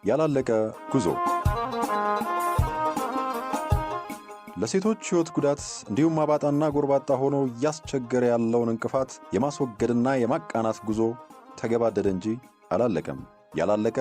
ያላለቀ ጉዞ ለሴቶች ሕይወት ጉዳት እንዲሁም አባጣና ጎርባጣ ሆኖ ያስቸገረ ያለውን እንቅፋት የማስወገድና የማቃናት ጉዞ ተገባደደ እንጂ አላለቀም። ያላለቀ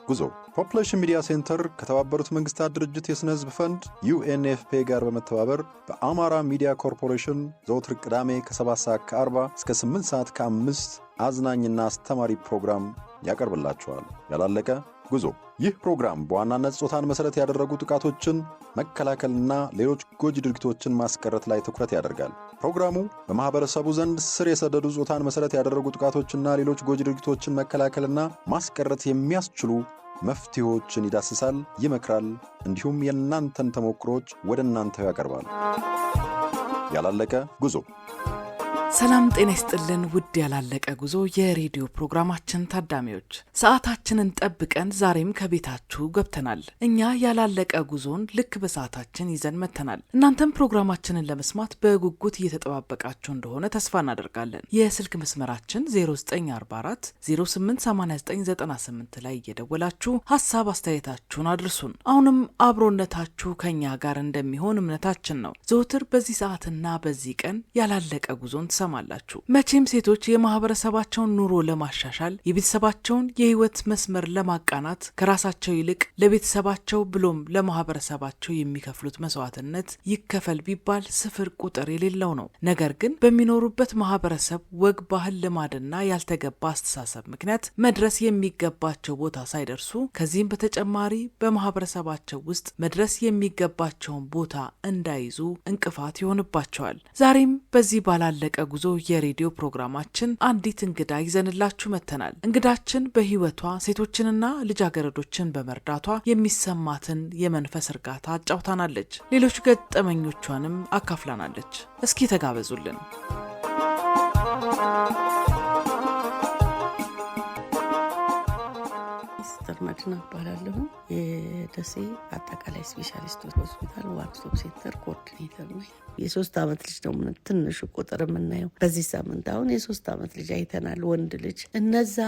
ጉዞ ፖፑሌሽን ሚዲያ ሴንተር ከተባበሩት መንግስታት ድርጅት የስነ ህዝብ ፈንድ UNFPA ጋር በመተባበር በአማራ ሚዲያ ኮርፖሬሽን ዘወትር ቅዳሜ ከ7:40 እስከ 8:05 አዝናኝና አስተማሪ ፕሮግራም ያቀርብላችኋል። ያላለቀ ጉዞ ይህ ፕሮግራም በዋናነት ጾታን መሰረት ያደረጉ ጥቃቶችን መከላከልና ሌሎች ጎጂ ድርጊቶችን ማስቀረት ላይ ትኩረት ያደርጋል። ፕሮግራሙ በማህበረሰቡ ዘንድ ስር የሰደዱ ጾታን መሰረት ያደረጉ ጥቃቶችና ሌሎች ጎጂ ድርጊቶችን መከላከልና ማስቀረት የሚያስችሉ መፍትሄዎችን ይዳስሳል፣ ይመክራል፣ እንዲሁም የእናንተን ተሞክሮች ወደ እናንተ ያቀርባል። ያላለቀ ጉዞ ሰላም ጤና ይስጥልን ውድ ያላለቀ ጉዞ የሬዲዮ ፕሮግራማችን ታዳሚዎች፣ ሰዓታችንን ጠብቀን ዛሬም ከቤታችሁ ገብተናል። እኛ ያላለቀ ጉዞን ልክ በሰዓታችን ይዘን መተናል። እናንተም ፕሮግራማችንን ለመስማት በጉጉት እየተጠባበቃችሁ እንደሆነ ተስፋ እናደርጋለን። የስልክ መስመራችን 0944 088998 ላይ እየደወላችሁ ሐሳብ አስተያየታችሁን አድርሱን። አሁንም አብሮነታችሁ ከኛ ጋር እንደሚሆን እምነታችን ነው። ዘወትር በዚህ ሰዓትና በዚህ ቀን ያላለቀ ጉዞን ሰማላችሁ። መቼም ሴቶች የማህበረሰባቸውን ኑሮ ለማሻሻል የቤተሰባቸውን የህይወት መስመር ለማቃናት ከራሳቸው ይልቅ ለቤተሰባቸው ብሎም ለማህበረሰባቸው የሚከፍሉት መስዋዕትነት ይከፈል ቢባል ስፍር ቁጥር የሌለው ነው። ነገር ግን በሚኖሩበት ማህበረሰብ ወግ፣ ባህል፣ ልማድና ያልተገባ አስተሳሰብ ምክንያት መድረስ የሚገባቸው ቦታ ሳይደርሱ ከዚህም በተጨማሪ በማህበረሰባቸው ውስጥ መድረስ የሚገባቸውን ቦታ እንዳይዙ እንቅፋት ይሆንባቸዋል። ዛሬም በዚህ ባላለቀ ጉዞ የሬዲዮ ፕሮግራማችን አንዲት እንግዳ ይዘንላችሁ መተናል። እንግዳችን በህይወቷ ሴቶችንና ልጃገረዶችን በመርዳቷ የሚሰማትን የመንፈስ እርጋታ አጫውታናለች። ሌሎች ገጠመኞቿንም አካፍላናለች። እስኪ ተጋበዙልን። መድና እባላለሁ። የደሴ አጠቃላይ ስፔሻሊስት ሆስፒታል ዋንስቶፕ ሴንተር ኮኦርዲኔተር ነኝ። የ3 ዓመት ልጅ ነው ትንሹ ቁጥር የምናየው። በዚህ ሳምንት አሁን የ3 ዓመት ልጅ አይተናል፣ ወንድ ልጅ። እንደዛ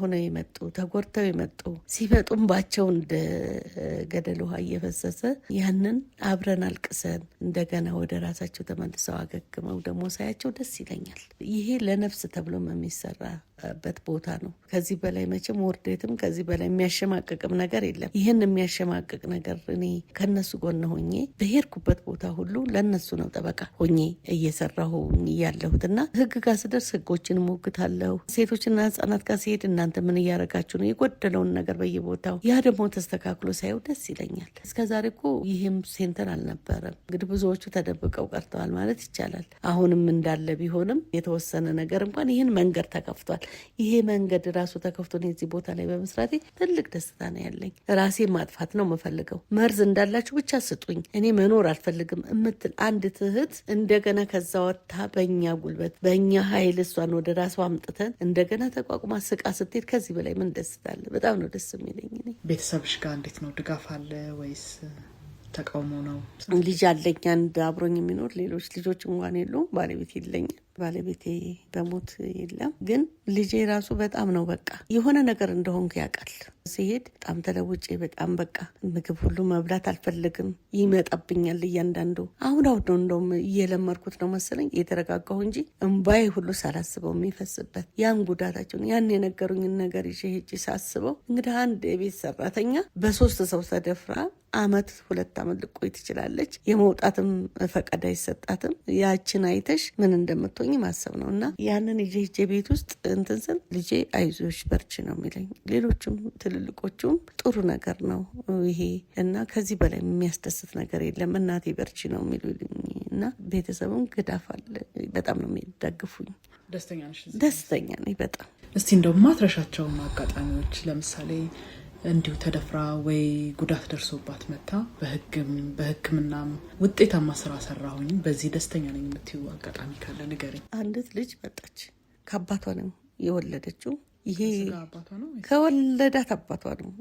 ሆነው የመጡ ተጎድተው የመጡ ሲመጡም ባቸው እንደ ገደል ውሃ እየፈሰሰ ያንን አብረን አልቅሰን እንደገና ወደ ራሳቸው ተመልሰው አገግመው ደግሞ ሳያቸው ደስ ይለኛል። ይሄ ለነፍስ ተብሎም የሚሰራበት ቦታ ነው። ከዚህ በላይ መቼም ወርዴትም ከዚህ በላይ የሚያሸማቅቅም ነገር የለም። ይህን የሚያሸማቅቅ ነገር እኔ ከነሱ ጎን ሆኜ በሄድኩበት ቦታ ሁሉ ለነሱ ነው ጠበቃ ሆኜ እየሰራሁ ያለሁትና ህግ ጋር ስደርስ ህጎችን ሞግታለሁ። ሴቶችና ህጻናት ጋር ሲሄድ እናንተ ምን እያረጋችሁ ነው? የጎደለውን ነገር በየቦታው ያ ደግሞ ተስተካክሎ ሳይው ደስ ይለኛል። እስከዛሬ እኮ ይህም ሴንተር አልነበረም። እንግዲህ ብዙዎቹ ተደብቀው ቀርተዋል ማለት ይቻላል። አሁንም እንዳለ ቢሆንም የተወሰነ ነገር እንኳን ይህን መንገድ ተከፍቷል። ይሄ መንገድ ራሱ ተከፍቶ ነው እዚህ ቦታ ላይ በመስራቴ ትልቅ ደስታ ነው ያለኝ። ራሴ ማጥፋት ነው የምፈልገው። መርዝ እንዳላችሁ ብቻ ስጡኝ፣ እኔ መኖር አልፈልግም እምትል አንድ እህት እንደገና ከዛ ወጥታ በእኛ ጉልበት በእኛ ኃይል እሷን ወደ ራሷ አምጥተን እንደገና ተቋቁማ ስቃ ስትሄድ ከዚህ በላይ ምን ደስታ አለ? በጣም ነው ደስ የሚለኝ። ቤተሰብሽ ጋር እንዴት ነው? ድጋፍ አለ ወይስ ተቃውሞ ነው? ልጅ አለኝ አንድ አብሮኝ የሚኖር፣ ሌሎች ልጆች እንኳን የሉም። ባለቤት የለኝም። ባለቤቴ በሞት የለም። ግን ልጄ ራሱ በጣም ነው በቃ የሆነ ነገር እንደሆንኩ ያውቃል። ሲሄድ በጣም ተለውጬ በጣም በቃ ምግብ ሁሉ መብላት አልፈልግም፣ ይመጣብኛል እያንዳንዱ። አሁን ነው እንደውም እየለመድኩት ነው መሰለኝ የተረጋጋሁ እንጂ እምባዬ ሁሉ ሳላስበው የሚፈስበት ያን ጉዳታቸውን ያን የነገሩኝን ነገር ይዤ ሄጄ ሳስበው እንግዲህ አንድ የቤት ሰራተኛ በ3 ሰው ተደፍራ 2 ዓመት ልቆይ ትችላለች። የመውጣትም ፈቃድ አይሰጣትም። ያችን አይተሽ ምን እንደምትሆኝ ማሰብ ነው። እና ያንን ይዤ ቤት ውስጥ እንትን ልጄ አይዞሽ በርቺ ነው የሚለኝ። ሌሎችም ትልልቆቹም ጥሩ ነገር ነው ይሄ እና ከዚህ በላይ የሚያስደስት ነገር የለም፣ እናቴ በርቺ ነው የሚሉኝ። እና ቤተሰቡም ግዳፍ አለ። በጣም ነው የሚደግፉኝ። ደስተኛ ነኝ በጣም። እስቲ እንደው ማትረሻቸውን አጋጣሚዎች ለምሳሌ እንዲሁ ተደፍራ ወይ ጉዳት ደርሶባት መታ በሕክምናም ውጤታማ ስራ ሰራሁኝ በዚህ ደስተኛ ነኝ የምትይው አጋጣሚ ካለ ንገረኝ። አንዲት ልጅ መጣች። ከአባቷ ነው የወለደችው። ይሄ ከወለዳት አባቷ ነው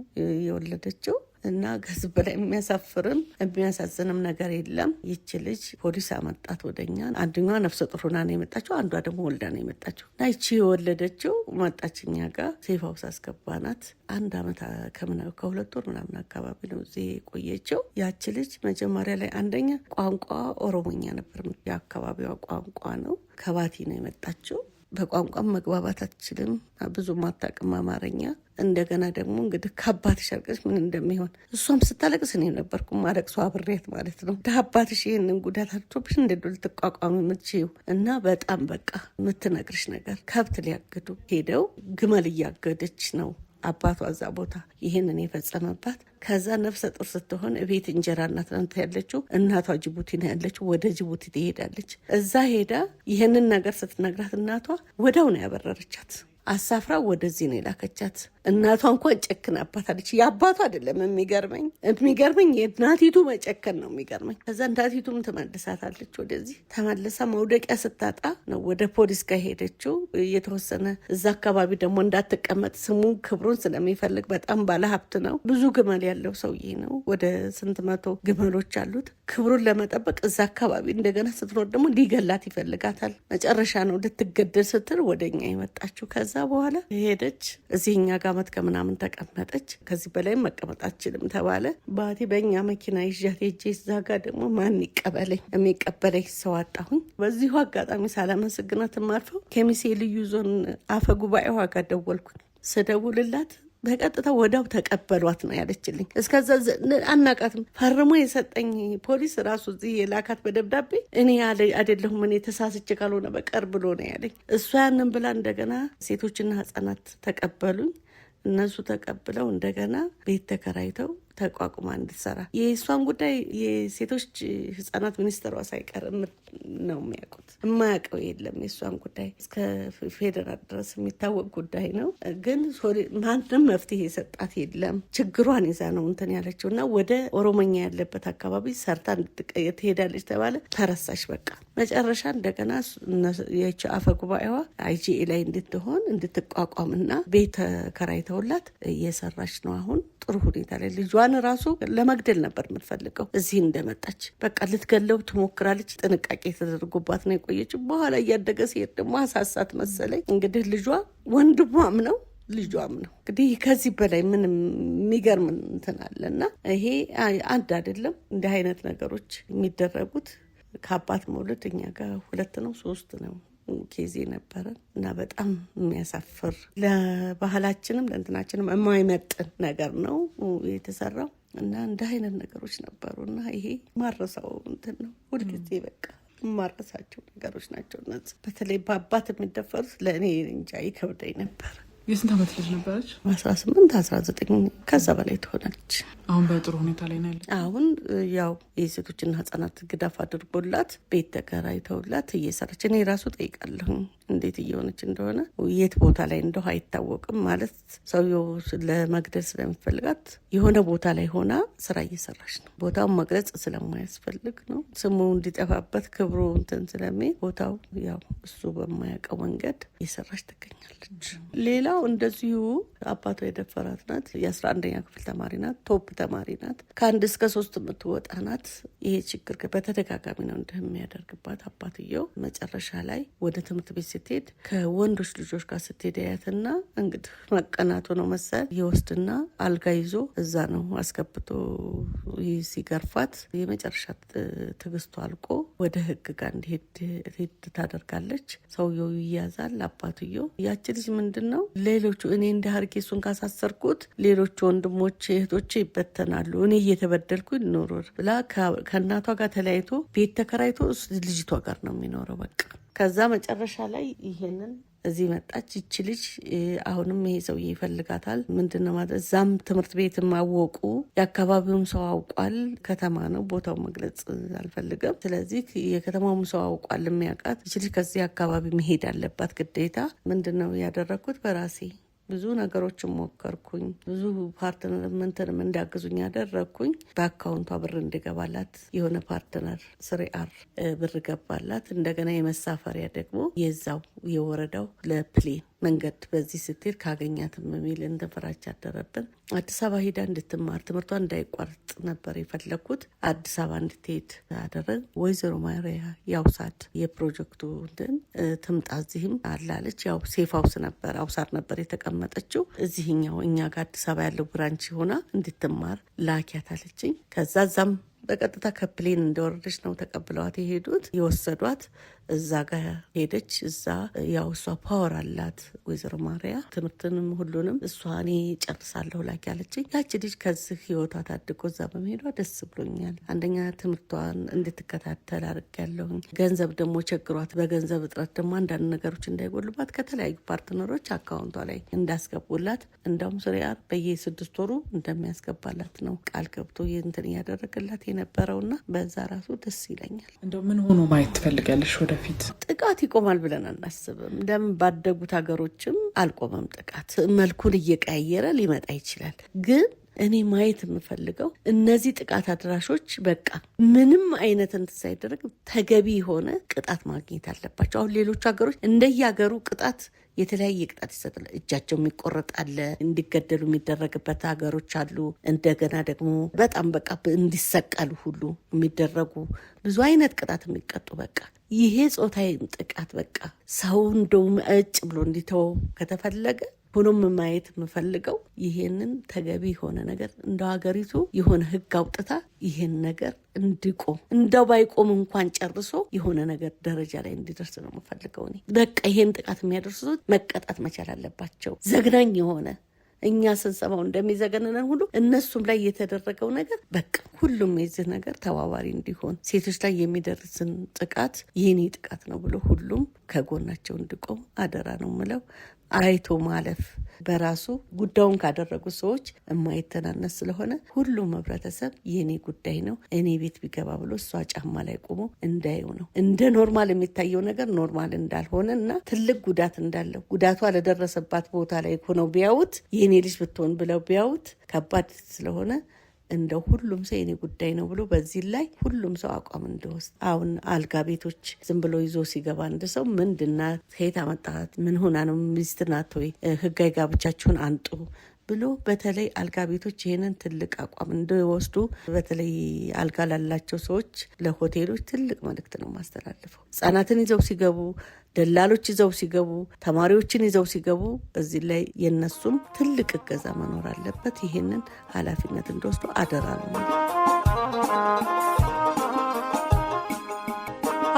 የወለደችው። እና ከዚህ በላይ የሚያሳፍርም የሚያሳዝንም ነገር የለም። ይቺ ልጅ ፖሊስ አመጣት ወደኛ። አንደኛዋ ነፍሰ ጡር ሆና ነው የመጣችው፣ አንዷ ደግሞ ወልዳ ነው የመጣችው። እና ይቺ የወለደችው መጣችኛ ጋር ሴፍ ሀውስ አስገባናት። 1 ዓመት ከ2 ወር ምናምን አካባቢ ነው እዚህ የቆየችው። ያቺ ልጅ መጀመሪያ ላይ አንደኛ ቋንቋ ኦሮሞኛ ነበር፣ የአካባቢዋ ቋንቋ ነው። ከባቲ ነው የመጣችው። በቋንቋም መግባባት አትችልም፣ ብዙ አታውቅም አማርኛ። እንደገና ደግሞ እንግዲህ ከአባትሽ አልቀሽ ምን እንደሚሆን እሷም ስታለቅስ እኔ ነበርኩ ማለቅሷ አብሬያት ማለት ነው። አባትሽ ይህንን ጉዳት አድርሶብሽ እንደ ልትቋቋም የምትችይው እና በጣም በቃ የምትነግርሽ ነገር ከብት ሊያግዱ ሄደው ግመል እያገደች ነው አባቷ እዛ ቦታ ይህንን የፈጸመባት። ከዛ ነፍሰ ጡር ስትሆን ቤት እንጀራ እናት ናት ያለችው። እናቷ ጅቡቲ ነው ያለችው። ወደ ጅቡቲ ትሄዳለች። እዛ ሄዳ ይህንን ነገር ስትነግራት እናቷ ወዲያው ነው ያበረረቻት። አሳፍራ ወደዚህ ነው የላከቻት። እናቷ እንኳን ጨክናባታለች። የአባቷ አይደለም የሚገርመኝ የእናቲቱ መጨከን ነው የሚገርመኝ። ከዛ እናቲቱም ትመልሳታለች ወደዚህ። ተመልሳ መውደቂያ ስታጣ ነው ወደ ፖሊስ ጋር ሄደችው። የተወሰነ እዛ አካባቢ ደግሞ እንዳትቀመጥ ስሙን ክብሩን ስለሚፈልግ በጣም ባለሀብት ነው። ብዙ ግመል ያለው ሰውዬ ነው። ወደ 100 ግመሎች አሉት። ክብሩን ለመጠበቅ እዛ አካባቢ እንደገና ስትኖር ደግሞ ሊገላት ይፈልጋታል። መጨረሻ ነው ልትገደል ስትል ወደኛ የመጣችው። ከዛ በኋላ ሄደች እዚህኛ ጋር ዓመት ከምናምን ተቀመጠች። ከዚህ በላይ መቀመጥ አትችልም ተባለ። ባቲ በእኛ መኪና ይዣት ሄጄ እዛ ጋር ደግሞ ማን ይቀበለኝ? የሚቀበለኝ ሰው አጣሁኝ። በዚሁ አጋጣሚ ሳላመሰግናት ማልፈው ከሚሴ ልዩ ዞን አፈ ጉባኤዋ ጋር ደወልኩኝ። ስደውልላት በቀጥታ ወዳው ተቀበሏት ነው ያለችልኝ። እስከዛ አናቃትም። ፈርሞ የሰጠኝ ፖሊስ ራሱ እዚህ የላካት በደብዳቤ እኔ አይደለሁም እኔ ተሳስቼ ካልሆነ በቀር ብሎ ነው ያለኝ። እሷ ያንን ብላ እንደገና ሴቶችና ሕጻናት ተቀበሉኝ። እነሱ ተቀብለው እንደገና ቤት ተከራይተው ተቋቁማ እንድትሰራ የእሷን ጉዳይ የሴቶች ሕጻናት ሚኒስትሯ ሳይቀር ነው የሚያውቁት። የማያውቀው የለም። የእሷን ጉዳይ እስከ ፌዴራል ድረስ የሚታወቅ ጉዳይ ነው። ግን ማንም መፍትሄ የሰጣት የለም። ችግሯን ይዛ ነው እንትን ያለችው እና ወደ ኦሮሞኛ ያለበት አካባቢ ሰርታ ትሄዳለች ተባለ። ተረሳሽ በቃ። መጨረሻ እንደገና የች አፈ ጉባኤዋ አይጂኤ ላይ እንድትቋቋምና ቤት ተከራይተውላት እየሰራች ነው አሁን ጥሩ ሁኔታ ላይ። ልጇን ራሱ ለመግደል ነበር የምትፈልገው። እዚህ እንደመጣች በቃ ልትገለው ትሞክራለች። ጥንቃቄ ተደርጎባት ነው የቆየችው። በኋላ እያደገ ሲሄድ ደግሞ አሳሳት መሰለኝ። እንግዲህ ልጇ ወንድሟም ነው ልጇም ነው። እንግዲህ ከዚህ በላይ ምንም የሚገርም እንትን አለና ይሄ አንድ አይደለም። እንዲህ አይነት ነገሮች የሚደረጉት ከአባት መውለድ እኛ ጋር 2 ነው 3 ነው ኬዜ ነበረን እና በጣም የሚያሳፍር ለባህላችንም ለእንትናችንም የማይመጥን ነገር ነው የተሰራው እና እንደ አይነት ነገሮች ነበሩ እና ይሄ ማረሳው እንትን ነው። ሁልጊዜ በቃ ማረሳቸው ነገሮች ናቸው እነዚህ። በተለይ በአባት የሚደፈሩት ለእኔ እንጃ ይከብደኝ ነበር። የስንት ዓመት ልጅ ነበረች? 18 19 ከዛ በላይ ትሆናለች። አሁን በጥሩ ሁኔታ ላይ ነው ያለች። አሁን ያው የሴቶችና ሕጻናት ግዳፍ አድርጎላት ቤት ተከራይተውላት እየሰራች። እኔ ራሱ ጠይቃለሁ እንዴት እየሆነች እንደሆነ። የት ቦታ ላይ እንደው አይታወቅም። ማለት ሰውየው ለመግደል ስለሚፈልጋት የሆነ ቦታ ላይ ሆና ስራ እየሰራች ነው። ቦታውን መግለጽ ስለማያስፈልግ ነው። ስሙ እንዲጠፋበት ክብሩ እንትን ስለሚል ቦታው ያው እሱ በማያውቀው መንገድ እየሰራች ትገኛለች። ሌላው እንደዚሁ አባቷ የደፈራት ናት። የ11ኛ ክፍል ተማሪ ናት። ቶፕ ተማሪ ናት። ከ1 እስከ 3 የምትወጣ ናት። ይሄ ችግር በተደጋጋሚ ነው እንደሚያደርግባት አባትየው። መጨረሻ ላይ ወደ ትምህርት ቤት ስትሄድ ከወንዶች ልጆች ጋር ስትሄድ ያያትና እንግዲህ መቀናቱ ነው መሰል ይወስድና አልጋ ይዞ እዛ ነው አስገብቶ ሲገርፋት የመጨረሻ ትግስቱ አልቆ ወደ ሕግ ጋር እንዲሄድ ታደርጋለች። ሰውየው ይያዛል። አባትየው ያቺ ልጅ ምንድን ነው ሌሎቹ እኔ እንደ ሀርጌ እሱን ካሳሰርኩት ሌሎቹ ወንድሞች እህቶች ይበተናሉ፣ እኔ እየተበደልኩ ልኖር ብላ ከእናቷ ጋር ተለያይቶ ቤት ተከራይቶ ልጅቷ ጋር ነው የሚኖረው በቃ። ከዛ መጨረሻ ላይ ይሄንን እዚህ መጣች ይቺ ልጅ። አሁንም ይሄ ሰውዬ ይፈልጋታል። ምንድነው ማለት እዛም ትምህርት ቤትም አወቁ፣ የአካባቢውም ሰው አውቋል። ከተማ ነው ቦታው መግለጽ አልፈልግም። ስለዚህ የከተማውም ሰው አውቋል የሚያውቃት። ይቺ ልጅ ከዚህ አካባቢ መሄድ አለባት ግዴታ። ምንድነው ያደረግኩት በራሴ ብዙ ነገሮችን ሞከርኩኝ። ብዙ ፓርትነር ምንትንም እንዳግዙኝ ያደረግኩኝ። በአካውንቷ ብር እንዲገባላት የሆነ ፓርትነር 3R ብር ገባላት። እንደገና የመሳፈሪያ ደግሞ የዛው የወረዳው ለፕሌን መንገድ በዚህ ስትሄድ ካገኛትም የሚል እንደ ፍራቻ አደረብን። አዲስ አበባ ሄዳ እንድትማር ትምህርቷን እንዳይቋርጥ ነበር የፈለኩት። አዲስ አበባ እንድትሄድ አደረግ። ወይዘሮ ማሪያ ያውሳድ የፕሮጀክቱ ትምጣ እዚህም አላለች። ያው ሴፍ ሀውስ ነበር አውሳድ ነበር የተቀመጠችው። እዚህኛው እኛ ጋር አዲስ አበባ ያለው ብራንች ሆና እንድትማር ላኪያት አለችኝ። ከዛ ዛም በቀጥታ ከፕሌን እንደወረደች ነው ተቀብለዋት የሄዱት የወሰዷት። እዛ ጋር ሄደች። እዛ ያው እሷ ፓወር አላት ወይዘሮ ማሪያ ትምህርትንም ሁሉንም እሷ እኔ ጨርሳለሁ ላኪ ያለችኝ። ያቺ ልጅ ከዚህ ህይወቷ ታድጎ እዛ በመሄዷ ደስ ብሎኛል። አንደኛ ትምህርቷን እንድትከታተል አድርጌያለሁኝ። ገንዘብ ደግሞ ቸግሯት በገንዘብ እጥረት ደግሞ አንዳንድ ነገሮች እንዳይጎልባት ከተለያዩ ፓርትነሮች አካውንቷ ላይ እንዳስገቡላት እንዳውም ሱሪያር በየ6 ወሩ እንደሚያስገባላት ነው ቃል ገብቶ እንትን እያደረገላት የነበረውና በዛ ራሱ ደስ ይለኛል። እንደው ምን ሆኖ ማየት ትፈልጋለሽ ወደፊት? ጥቃት ይቆማል ብለን አናስብም። ለምን ባደጉት ሀገሮችም አልቆመም። ጥቃት መልኩን እየቀያየረ ሊመጣ ይችላል። ግን እኔ ማየት የምፈልገው እነዚህ ጥቃት አድራሾች በቃ ምንም አይነት እንትን ሳይደረግ ተገቢ የሆነ ቅጣት ማግኘት አለባቸው። አሁን ሌሎች ሀገሮች እንደየሀገሩ ቅጣት የተለያየ ቅጣት ይሰጣል። እጃቸው የሚቆረጣል፣ እንዲገደሉ የሚደረግበት ሀገሮች አሉ። እንደገና ደግሞ በጣም በቃ እንዲሰቀሉ ሁሉ የሚደረጉ ብዙ አይነት ቅጣት የሚቀጡ በቃ ይሄ ጾታዊ ጥቃት በቃ ሰው እንደውም እጭ ብሎ እንዲተው ከተፈለገ ሆኖም ማየት የምፈልገው ይሄንን ተገቢ የሆነ ነገር እንደ ሀገሪቱ የሆነ ህግ አውጥታ ይሄን ነገር እንዲቆም እንደው ባይቆም እንኳን ጨርሶ የሆነ ነገር ደረጃ ላይ እንዲደርስ ነው የምፈልገው። እኔ በቃ ይሄን ጥቃት የሚያደርሱት መቀጣት መቻል አለባቸው። ዘግናኝ የሆነ እኛ ስንሰማው እንደሚዘገንነን ሁሉ እነሱም ላይ የተደረገው ነገር በቃ ሁሉም የዚህ ነገር ተባባሪ እንዲሆን ሴቶች ላይ የሚደርስን ጥቃት የኔ ጥቃት ነው ብሎ ሁሉም ከጎናቸው እንዲቆም አደራ ነው ምለው። አይቶ ማለፍ በራሱ ጉዳዩን ካደረጉ ሰዎች የማይተናነስ ስለሆነ ሁሉም ህብረተሰብ የኔ ጉዳይ ነው እኔ ቤት ቢገባ ብሎ እሷ ጫማ ላይ ቆሞ እንዳየው ነው። እንደ ኖርማል የሚታየው ነገር ኖርማል እንዳልሆነ እና ትልቅ ጉዳት እንዳለው ጉዳቷ ለደረሰባት ቦታ ላይ ሆነው ቢያዩት የኔ ልጅ ብትሆን ብለው ቢያዩት ከባድ ስለሆነ እንደ ሁሉም ሰው የኔ ጉዳይ ነው ብሎ በዚህ ላይ ሁሉም ሰው አቋም እንዲወስድ። አሁን አልጋ ቤቶች ዝም ብሎ ይዞ ሲገባ አንድ ሰው ምንድናት ከየት አመጣት ምን ሆና ነው ሚስት ናት ወይ ህጋዊ ጋብቻችሁን አንጡ ብሎ በተለይ አልጋ ቤቶች ይሄንን ትልቅ አቋም እንዲወስዱ በተለይ አልጋ ላላቸው ሰዎች ለሆቴሎች ትልቅ መልእክት ነው ማስተላልፈው። ህጻናትን ይዘው ሲገቡ ደላሎች ይዘው ሲገቡ ተማሪዎችን ይዘው ሲገቡ እዚህ ላይ የነሱም ትልቅ እገዛ መኖር አለበት። ይሄንን ኃላፊነት እንዲወስዱ አደራ ነው።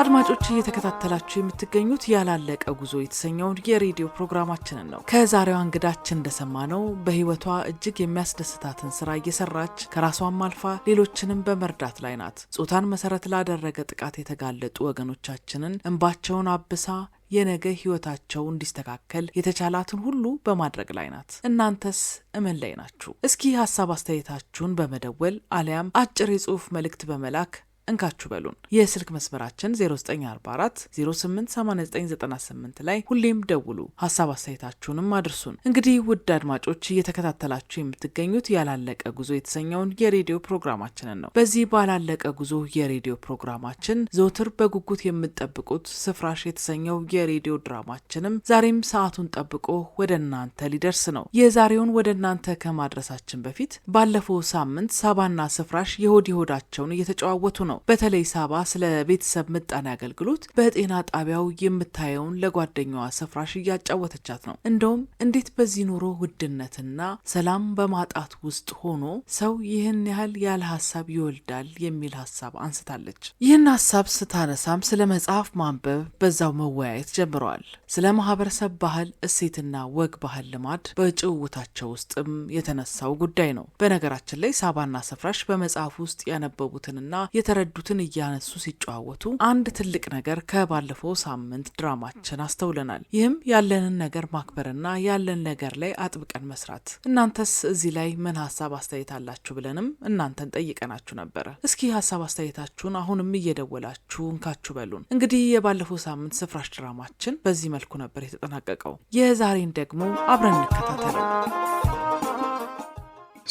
አድማጮች እየተከታተላችሁ የምትገኙት ያላለቀ ጉዞ የተሰኘውን የሬዲዮ ፕሮግራማችንን ነው። ከዛሬዋ እንግዳችን እንደሰማነው በህይወቷ እጅግ የሚያስደስታትን ስራ እየሰራች ከራሷም አልፋ ሌሎችንም በመርዳት ላይ ናት። ጾታን መሰረት ላደረገ ጥቃት የተጋለጡ ወገኖቻችንን እንባቸውን አብሳ የነገ ህይወታቸው እንዲስተካከል የተቻላትን ሁሉ በማድረግ ላይ ናት። እናንተስ እምን ላይ ናችሁ? እስኪ ሀሳብ አስተያየታችሁን በመደወል አሊያም አጭር የጽሁፍ መልእክት በመላክ እንካችሁ በሉን። የስልክ መስመራችን 0944 088998 ላይ ሁሌም ደውሉ። ሀሳብ አስተያየታችሁንም አድርሱን። እንግዲህ ውድ አድማጮች እየተከታተላችሁ የምትገኙት ያላለቀ ጉዞ የተሰኘውን የሬዲዮ ፕሮግራማችንን ነው። በዚህ ባላለቀ ጉዞ የሬዲዮ ፕሮግራማችን ዘወትር በጉጉት የምትጠብቁት ስፍራሽ የተሰኘው የሬዲዮ ድራማችንም ዛሬም ሰዓቱን ጠብቆ ወደ እናንተ ሊደርስ ነው። የዛሬውን ወደ እናንተ ከማድረሳችን በፊት ባለፈው ሳምንት ሳባና ስፍራሽ የሆድ የሆዳቸውን እየተጨዋወቱ ነው። በተለይ ሳባ ስለ ቤተሰብ ምጣኔ አገልግሎት በጤና ጣቢያው የምታየውን ለጓደኛዋ ስፍራሽ እያጫወተቻት ነው። እንደውም እንዴት በዚህ ኑሮ ውድነትና ሰላም በማጣት ውስጥ ሆኖ ሰው ይህን ያህል ያለ ሀሳብ ይወልዳል የሚል ሀሳብ አንስታለች። ይህን ሀሳብ ስታነሳም ስለ መጽሐፍ ማንበብ በዛው መወያየት ጀምረዋል። ስለ ማህበረሰብ ባህል እሴትና ወግ ባህል ልማድ በጭውውታቸው ውስጥም የተነሳው ጉዳይ ነው። በነገራችን ላይ ሳባና ስፍራሽ በመጽሐፍ ውስጥ ያነበቡትንና የተረዱትን እያነሱ ሲጨዋወቱ አንድ ትልቅ ነገር ከባለፈው ሳምንት ድራማችን አስተውለናል። ይህም ያለንን ነገር ማክበርና ያለን ነገር ላይ አጥብቀን መስራት። እናንተስ እዚህ ላይ ምን ሀሳብ አስተያየት አላችሁ ብለንም እናንተን ጠይቀናችሁ ነበረ። እስኪ ሀሳብ አስተያየታችሁን አሁንም እየደወላችሁ እንካችሁ በሉን። እንግዲህ የባለፈው ሳምንት ስፍራሽ ድራማችን በዚህ መልኩ ነበር የተጠናቀቀው። የዛሬን ደግሞ አብረን እንከታተለው።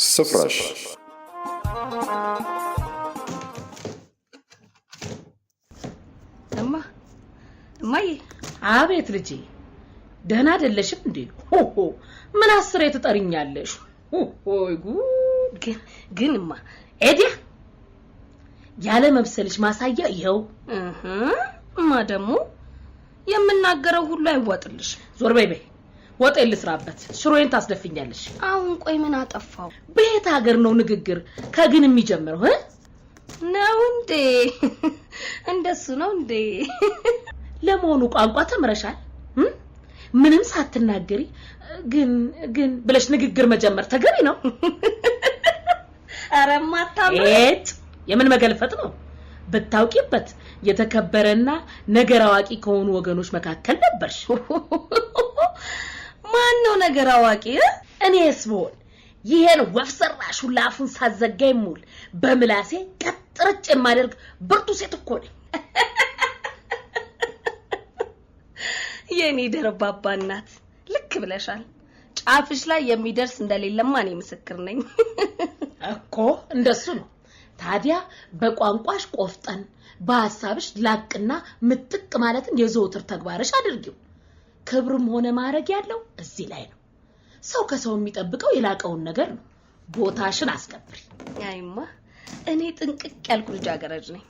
ስፍራሽ እማዬ። አቤት ልጄ። ደህና አይደለሽም እንዴ? ሆሆ ምን አስሬ ትጠሪኛለሽ? ሆሆይ ጉድ! ግንማ ኤዲያ ያለ መብሰልሽ ማሳያ ይኸው። እማ ደግሞ የምናገረው ሁሉ አይዋጥልሽ። ዞር በይ በይ፣ ወጥ ልስራበት። ሽሮዬን ታስደፍኛለሽ። አሁን ቆይ ምን አጠፋው? በየት ሀገር ነው ንግግር ከግን የሚጀምረው? ነው እንዴ? እንደሱ ነው እንዴ? ለመሆኑ ቋንቋ ተምረሻል? ምንም ሳትናገሪ ግን ብለሽ ንግግር መጀመር ተገቢ ነው? ኧረ ማታምር የምን መገልፈጥ ነው? ብታውቂበት የተከበረና ነገር አዋቂ ከሆኑ ወገኖች መካከል ነበርሽ። ማን ነው ነገር አዋቂ? እኔስ ብሆን ይሄን ወፍሰራሹ ላፉን ሳዘጋይ ሙል በምላሴ ቀጥረጭ የማደርግ ብርቱ ሴት እኮ ነኝ። የኔ ደረባባ እናት ልክ ብለሻል። ጫፍሽ ላይ የሚደርስ እንደሌለማ እኔ ምስክር ነኝ። እኮ እንደሱ ነው። ታዲያ በቋንቋሽ ቆፍጠን በሐሳብሽ ላቅና ምጥቅ ማለትን የዘውትር ተግባርሽ አድርጊው። ክብርም ሆነ ማረግ ያለው እዚህ ላይ ነው። ሰው ከሰው የሚጠብቀው የላቀውን ነገር ነው። ቦታሽን አስከብሪ። አይማ እኔ ጥንቅቅ ያልኩ ልጃገረድ ነኝ።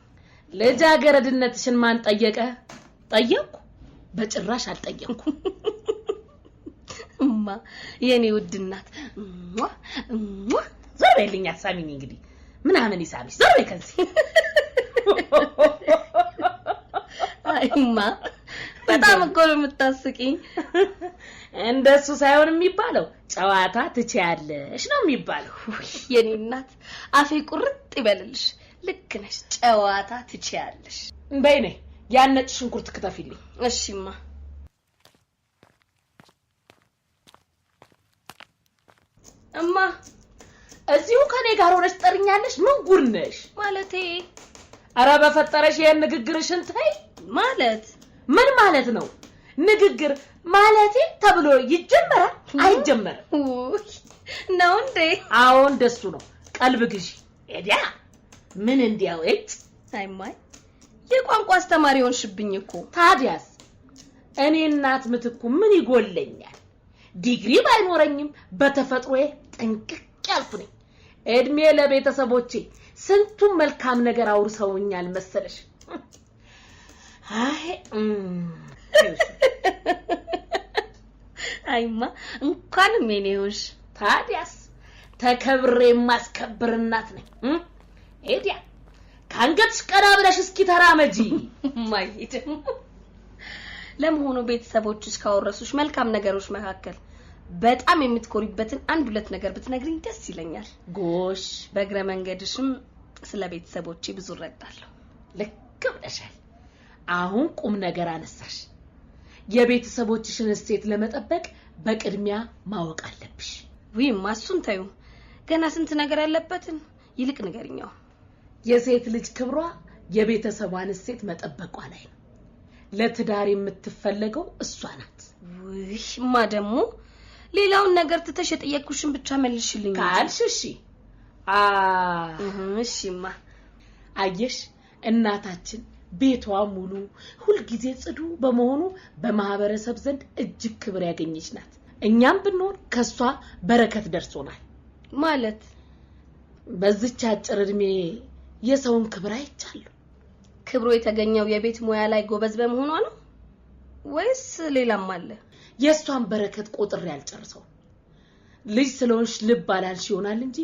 ልጃገረድነትሽን ማን ጠየቀ? ጠየቅኩ? በጭራሽ አልጠየቅኩም። እማ የኔ ውድ እናት ዞር በይልኝ። አሳሚኝ እንግዲህ ምናምን ይሳብሽ። ዞር በይ ከዚህ። አይማ በጣም እኮ ነው የምታስቂኝ። እንደሱ ሳይሆን የሚባለው ጨዋታ ትችያለሽ ነው የሚባለው። የኔ እናት አፌ ቁርጥ ይበልልሽ። ልክ ነሽ። ጨዋታ ትችያለሽ። በይ ነይ ያን ነጭ ሽንኩርት ክትፊልኝ። እሺማ። እማ እዚሁ ከኔ ጋር ሆነሽ ጠርኛለሽ? ምን ጉድ ነሽ? ማለቴ አረ በፈጠረሽ ይሄን ንግግርሽን ተይ። ማለት ምን ማለት ነው? ንግግር ማለቴ ተብሎ ይጀመራል? አይጀመርም ነው እንዴ? አዎ እንደሱ ነው። ቀልብ ግዢ። ኤዲያ ምን እንዲያው አይማይ የቋንቋ አስተማሪ ሆንሽብኝ እኮ። ታዲያስ እኔ እናት ምትኩ ምን ይጎለኛል? ዲግሪ ባይኖረኝም በተፈጥሮዬ ጥንቅቅ ያልኩ ነኝ። እድሜ ለቤተሰቦቼ ስንቱን መልካም ነገር አውርሰውኛል መሰለሽ። አይማ እንኳንም የኔ ሆንሽ። ታዲያስ ተከብሬ ማስከብር እናት ነኝ። ኤዲያ ካንገትሽ ቀና ብለሽ እስኪ ተራመጂ። ማይሄድ ለመሆኑ ቤተሰቦችሽ ካወረሱሽ መልካም ነገሮች መካከል በጣም የምትኮሪበትን አንድ ሁለት ነገር ብትነግሪኝ ደስ ይለኛል። ጎሽ፣ በእግረ መንገድሽም ስለ ቤተሰቦቼ ብዙ እረዳለሁ። ልክ ብለሻል። አሁን ቁም ነገር አነሳሽ። የቤተሰቦችሽን እሴት ለመጠበቅ በቅድሚያ ማወቅ አለብሽ። ወይም እሱን ተይው፣ ገና ስንት ነገር ያለበትን ይልቅ ንገሪኛው። የሴት ልጅ ክብሯ የቤተሰቧን እሴት መጠበቋ ላይ ነው። ለትዳር የምትፈለገው እሷ ናት። ወይማ ደግሞ ሌላውን ነገር ትተሽ የጠየቅኩሽን ብቻ መልሽልኝ ካልሽ እሺ። እሺማ። አየሽ እናታችን ቤቷ ሙሉ ሁልጊዜ ጽዱ በመሆኑ በማህበረሰብ ዘንድ እጅግ ክብር ያገኘች ናት። እኛም ብንሆን ከሷ በረከት ደርሶናል። ማለት በዚች አጭር እድሜ የሰውን ክብር አይቻለሁ። ክብሩ የተገኘው የቤት ሙያ ላይ ጎበዝ በመሆኗ ነው ወይስ ሌላም አለ? የሷን በረከት ቆጥሬ ያልጨርሰው። ልጅ ስለሆንሽ ልብ አላልሽ ይሆናል እንጂ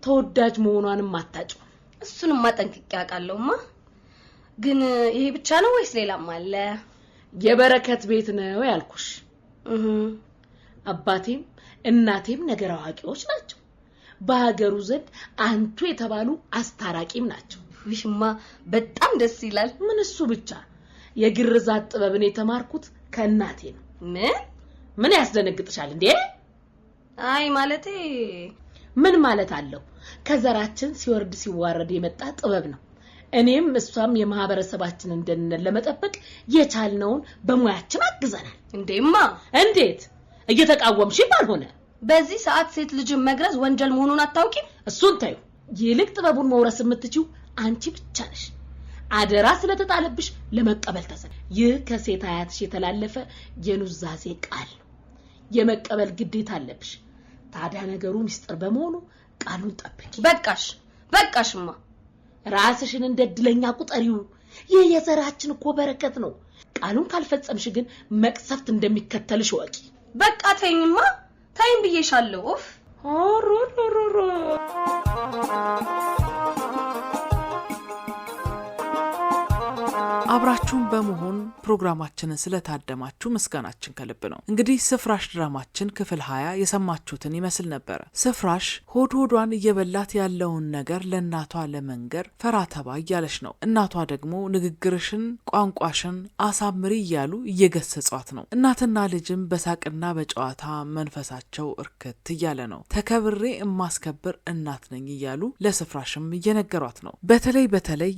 ተወዳጅ መሆኗንም አታጭው። እሱንም ማጠንቅቄ አውቃለሁማ። ግን ይሄ ብቻ ነው ወይስ ሌላም አለ? የበረከት ቤት ነው ያልኩሽ። አባቴም እናቴም ነገር አዋቂዎች ናቸው። በሀገሩ ዘንድ አንቱ የተባሉ አስታራቂም ናቸው። ይሽማ በጣም ደስ ይላል። ምን እሱ ብቻ የግርዛት ጥበብን የተማርኩት ከእናቴ ነው። ምን ያስደነግጥሻል እንዴ? አይ ማለቴ ምን ማለት አለው? ከዘራችን ሲወርድ ሲዋረድ የመጣ ጥበብ ነው። እኔም እሷም የማህበረሰባችንን ደህንነት ለመጠበቅ የቻልነውን በሙያችን አግዘናል። እንዴማ? እንዴት እየተቃወምሽ ባልሆነ በዚህ ሰዓት ሴት ልጅን መግረዝ ወንጀል መሆኑን አታውቂም? እሱን ታዩ። ይልቅ ጥበቡን መውረስ የምትችው አንቺ ብቻ ነሽ። አደራ ስለተጣለብሽ ለመቀበል ተሰነ። ይህ ከሴት አያትሽ የተላለፈ የኑዛዜ ቃል ነው። የመቀበል ግዴታ አለብሽ። ታዲያ ነገሩ ሚስጥር በመሆኑ ቃሉን ጠብቂ። በቃሽማ ራስሽን እንደድለኛ ቁጠሪው። ይህ የዘራችን እኮ በረከት ነው። ቃሉን ካልፈጸምሽ ግን መቅሰፍት እንደሚከተልሽ ወቂ። በቃ ተይኝማ፣ ተይኝ ብዬሻለሁ። ኦፍ አብራችሁን በመሆን ፕሮግራማችንን ስለታደማችሁ ምስጋናችን ከልብ ነው። እንግዲህ ስፍራሽ ድራማችን ክፍል 20 የሰማችሁትን ይመስል ነበር። ስፍራሽ ሆዷን እየበላት ያለውን ነገር ለእናቷ ለመንገር ፈራተባ እያለች ነው። እናቷ ደግሞ ንግግርሽን፣ ቋንቋሽን አሳምሪ እያሉ እየገሰጿት ነው። እናትና ልጅም በሳቅና በጨዋታ መንፈሳቸው እርክት እያለ ነው። ተከብሬ እማስከብር እናት ነኝ እያሉ ለስፍራሽም እየነገሯት ነው። በተለይ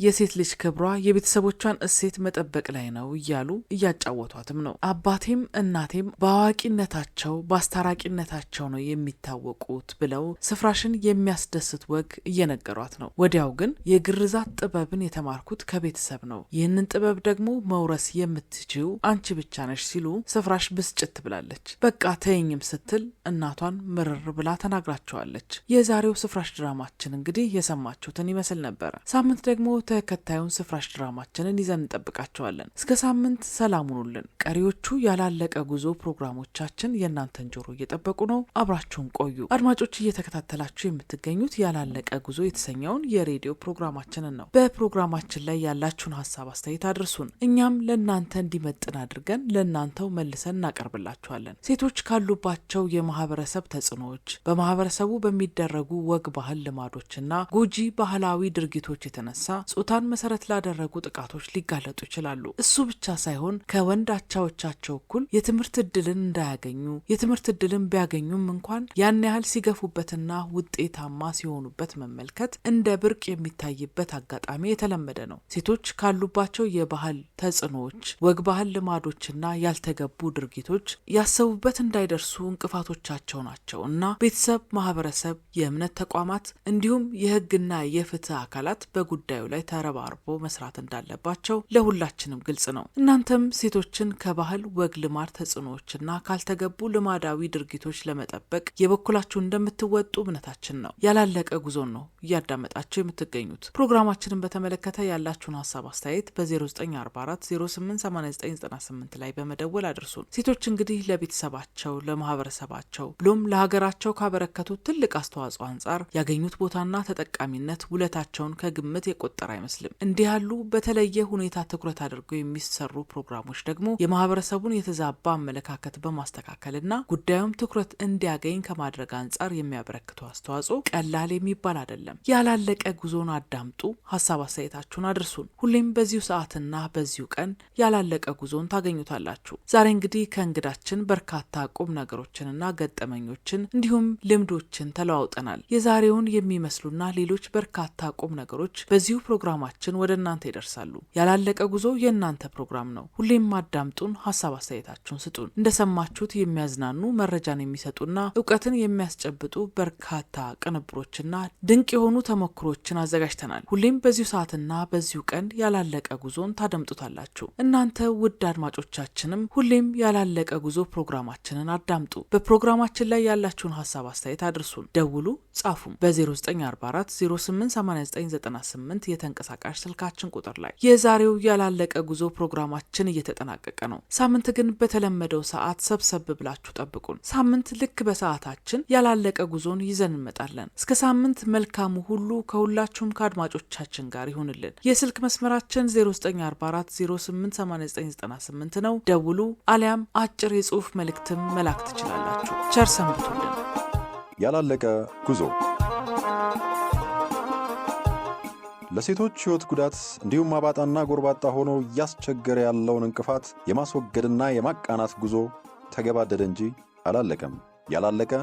የሴት ልጅ ክብሯ የቤተሰቦቿን ሴት መጠበቅ ላይ ነው እያሉ እያጫወቷትም ነው። አባቴም እናቴም በአዋቂነታቸው በአስታራቂነታቸው ነው የሚታወቁት ብለው ስፍራሽን የሚያስደስት ወግ እየነገሯት ነው። ወዲያው ግን የግርዛት ጥበብን የተማርኩት ከቤተሰብ ነው፣ ይህንን ጥበብ ደግሞ መውረስ የምትችው አንቺ ብቻ ነሽ ሲሉ ስፍራሽ ብስጭት ብላለች። በቃ ተይኝም ስትል እናቷን ምርር ብላ ተናግራቸዋለች። የዛሬው ስፍራሽ ድራማችን እንግዲህ የሰማችሁትን ይመስል ነበረ። ሳምንት ደግሞ ተከታዩን ስፍራሽ ድራማችንን ይዘን እንጠብቃቸዋለን። እስከ ሳምንት ሰላም ሁኑልን። ቀሪዎቹ ያላለቀ ጉዞ ፕሮግራሞቻችን የእናንተን ጆሮ እየጠበቁ ነው። አብራችሁን ቆዩ። አድማጮች እየተከታተላችሁ የምትገኙት ያላለቀ ጉዞ የተሰኘውን የሬዲዮ ፕሮግራማችንን ነው። በፕሮግራማችን ላይ ያላችሁን ሀሳብ አስተያየት አድርሱን። እኛም ለእናንተ እንዲመጥን አድርገን ለእናንተው መልሰን እናቀርብላችኋለን። ሴቶች ካሉባቸው የማህበረሰብ ተጽዕኖዎች፣ በማህበረሰቡ በሚደረጉ ወግ ባህል ልማዶችና ጎጂ ባህላዊ ድርጊቶች የተነሳ ጾታን መሰረት ላደረጉ ጥቃቶች ሊጋለጡ ይችላሉ። እሱ ብቻ ሳይሆን ከወንድ አቻዎቻቸው እኩል የትምህርት እድልን እንዳያገኙ፣ የትምህርት እድልን ቢያገኙም እንኳን ያን ያህል ሲገፉበትና ውጤታማ ሲሆኑበት መመልከት እንደ ብርቅ የሚታይበት አጋጣሚ የተለመደ ነው። ሴቶች ካሉባቸው የባህል ተጽዕኖዎች፣ ወግ ባህል ልማዶችና ያልተገቡ ድርጊቶች ያሰቡበት እንዳይደርሱ እንቅፋቶቻቸው ናቸው እና ቤተሰብ፣ ማህበረሰብ፣ የእምነት ተቋማት እንዲሁም የህግና የፍትህ አካላት በጉዳዩ ላይ ተረባርቦ መስራት እንዳለባቸው ለሁላችንም ግልጽ ነው። እናንተም ሴቶችን ከባህል ወግ ልማድ ተጽዕኖዎችና ካልተገቡ ልማዳዊ ድርጊቶች ለመጠበቅ የበኩላችሁ እንደምትወጡ እምነታችን ነው። ያላለቀ ጉዞን ነው እያዳመጣችሁ የምትገኙት። ፕሮግራማችንን በተመለከተ ያላችሁን ሀሳብ አስተያየት በ0944 088998 ላይ በመደወል አድርሱን። ሴቶች እንግዲህ ለቤተሰባቸው፣ ለማህበረሰባቸው ብሎም ለሀገራቸው ካበረከቱት ትልቅ አስተዋጽኦ አንጻር ያገኙት ቦታና ተጠቃሚነት ውለታቸውን ከግምት የቆጠረ አይመስልም። እንዲህ ያሉ በተለየ ሁኔታ ትኩረት አድርገው የሚሰሩ ፕሮግራሞች ደግሞ የማህበረሰቡን የተዛባ አመለካከት በማስተካከልና ጉዳዩም ትኩረት እንዲያገኝ ከማድረግ አንጻር የሚያበረክተው አስተዋጽኦ ቀላል የሚባል አይደለም። ያላለቀ ጉዞን አዳምጡ። ሀሳብ አስተያየታችሁን አድርሱን። ሁሌም በዚሁ ሰዓትና በዚሁ ቀን ያላለቀ ጉዞን ታገኙታላችሁ። ዛሬ እንግዲህ ከእንግዳችን በርካታ ቁም ነገሮችንና ገጠመኞችን እንዲሁም ልምዶችን ተለዋውጠናል። የዛሬውን የሚመስሉና ሌሎች በርካታ ቁም ነገሮች በዚሁ ፕሮግራማችን ወደ እናንተ ይደርሳሉ። ያላለቀ ጉዞ የእናንተ ፕሮግራም ነው። ሁሌም አዳምጡን፣ ሀሳብ አስተያየታችሁን ስጡን። እንደሰማችሁት የሚያዝናኑ መረጃን የሚሰጡና እውቀትን የሚያስጨብጡ በርካታ ቅንብሮችና ድንቅ የሆኑ ተሞክሮችን አዘጋጅተናል። ሁሌም በዚሁ ሰዓትና በዚሁ ቀን ያላለቀ ጉዞን ታደምጡታላችሁ። እናንተ ውድ አድማጮቻችንም ሁሌም ያላለቀ ጉዞ ፕሮግራማችንን አዳምጡ። በፕሮግራማችን ላይ ያላችሁን ሀሳብ አስተያየት አድርሱን። ደውሉ፣ ጻፉም በ0944 088998 የተንቀሳቃሽ ስልካችን ቁጥር ላይ። የዛሬው ያላለቀ ጉዞ ፕሮግራማችን እየተጠናቀቀ ነው። ሳምንት ግን በተለመደው ሰዓት ሰብሰብ ብላችሁ ጠብቁን። ሳምንት ልክ በሰዓታችን ያላለቀ ጉዞን ይዘን እንመጣለን። እስከ ሳምንት መልካሙ ሁሉ ከሁላችሁም ከአድማጮቻችን ጋር ይሁንልን። የስልክ መስመራችን 0944 088998 ነው። ደውሉ፣ አሊያም አጭር የጽሑፍ መልእክትም መላክ ትችላላችሁ። ቸር ሰንብቱልን። ያላለቀ ጉዞ ለሴቶች ሕይወት ጉዳት እንዲሁም አባጣና ጎርባጣ ሆኖ እያስቸገረ ያለውን እንቅፋት የማስወገድና የማቃናት ጉዞ ተገባደደ እንጂ አላለቀም። ያላለቀ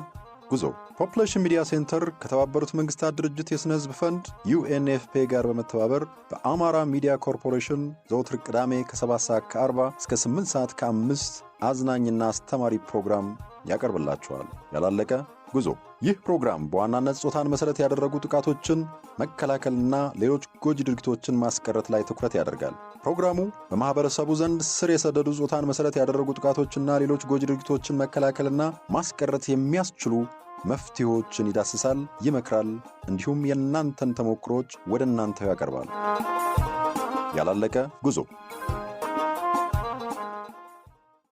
ጉዞ ፖፑሌሽን ሚዲያ ሴንተር ከተባበሩት መንግስታት ድርጅት የስነ ህዝብ ፈንድ UNFP ጋር በመተባበር በአማራ ሚዲያ ኮርፖሬሽን ዘወትር ቅዳሜ ከ7:40 እስከ 8:05 አዝናኝና አስተማሪ ፕሮግራም ያቀርብላችኋል። ያላለቀ ጉዞ። ይህ ፕሮግራም በዋናነት ጾታን መሰረት ያደረጉ ጥቃቶችን መከላከልና ሌሎች ጎጂ ድርጊቶችን ማስቀረት ላይ ትኩረት ያደርጋል። ፕሮግራሙ በማህበረሰቡ ዘንድ ስር የሰደዱ ጾታን መሰረት ያደረጉ ጥቃቶችና ሌሎች ጎጂ ድርጊቶችን መከላከልና ማስቀረት የሚያስችሉ መፍትሄዎችን ይዳስሳል፣ ይመክራል፣ እንዲሁም የእናንተን ተሞክሮች ወደ እናንተ ያቀርባል። ያላለቀ ጉዞ